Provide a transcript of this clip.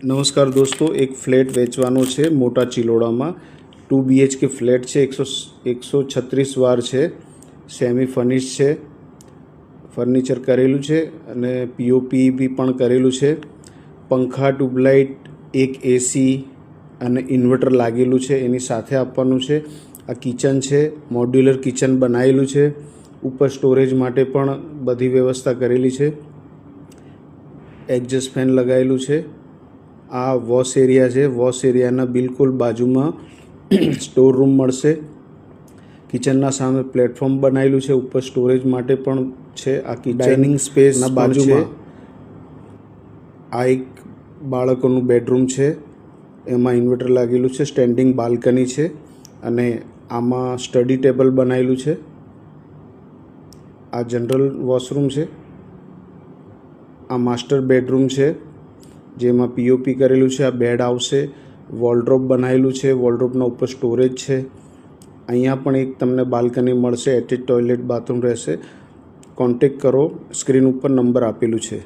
નમસ્કાર દોસ્તો, એક ફ્લેટ વેચવાનો છે મોટા ચિલોડામાં. 2 BHK ફ્લેટ છે, 136 વાર છે, સેમી ફર્નિશ છે, ફર્નિચર કરેલું છે અને પીઓપી બી પણ કરેલું છે. પંખા, ટ્યુબલાઇટ, એક એસી અને ઇન્વર્ટર લાગેલું છે, એની સાથે આપવાનું છે. આ કિચન છે, મોડ્યુલર કિચન બનાવેલું છે. ઉપર સ્ટોરેજ માટે પણ બધી વ્યવસ્થા કરેલી છે. એક્ઝોસ્ટ ફેન લગાવેલું છે. આ વોશ એરિયા છે. વોશ એરિયાના બિલકુલ બાજુમાં સ્ટોર રૂમ મળશે. કિચનના સામે પ્લેટફોર્મ બનાવેલું છે, ઉપર સ્ટોરેજ માટે પણ છે. આ ડાઇનિંગ સ્પેસના બાજુમાં આ એક બાળકોનું બેડરૂમ છે, એમાં ઇન્વર્ટર લાગેલું છે. સ્ટેન્ડિંગ બાલ્કની છે અને આમાં સ્ટડી ટેબલ બનાવેલું છે. આ જનરલ વોશરૂમ છે. આ માસ્ટર બેડરૂમ છે, જેમાં પીઓપી કરેલું છે. આ બેડ આવશે. વોલડ્રોપ બનાવેલું છે, વોલડ્રોપના ઉપર સ્ટોરેજ છે. અહીંયા પણ એક તમને બાલ્કની મળશે. એટેચ ટોયલેટ બાથરૂમ રહેશે. કોન્ટેક કરો, સ્ક્રીન ઉપર નંબર આપેલું છે.